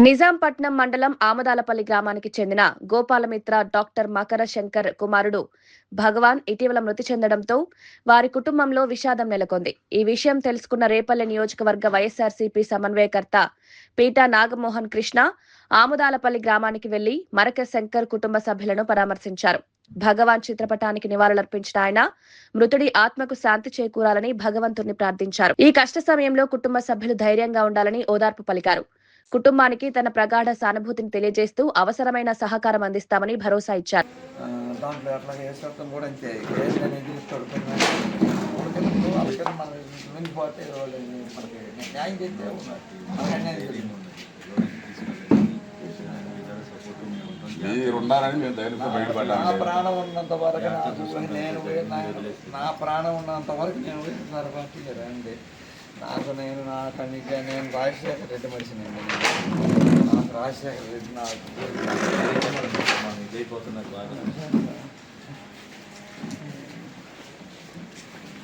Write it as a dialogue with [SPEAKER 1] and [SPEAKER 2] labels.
[SPEAKER 1] నిజాంపట్నం మండలం ఆమదాలపల్లి గ్రామానికి చెందిన గోపాలమిత్ర డాక్టర్ మకర శంకర్ కుమారుడు భగవాన్ ఇటీవల మృతి చెందడంతో వారి కుటుంబంలో విషాదం నెలకొంది. ఈ విషయం తెలుసుకున్న రేపల్లె నియోజకవర్గ వైఎస్సార్సీపీ సమన్వయకర్త పీటా నాగమోహన్ కృష్ణ ఆముదాలపల్లి గ్రామానికి వెళ్లి మరక శంకర్ కుటుంబ సభ్యులను పరామర్శించారు. భగవాన్ చిత్రపటానికి నివాళులర్పించిన ఆయన మృతుడి ఆత్మకు శాంతి చేకూరాలని భగవంతుణ్ణి ప్రార్థించారు. ఈ కష్ట సమయంలో కుటుంబ సభ్యులు ధైర్యంగా ఉండాలని ఓదార్పు పలికారు. కుటుంబానికి తన ప్రగాఢ సానుభూతిని తెలియజేస్తూ అవసరమైన సహకారం అందిస్తామని భరోసా ఇచ్చారు.
[SPEAKER 2] నా ప్రాణం ఉన్నంత వరకు నా ప్రాణం ఉన్నంత వరకు నేను రండి. నేను రాజశేఖర రెడ్డి మనిషిని నాకు రాజశేఖర రెడ్డి నాకు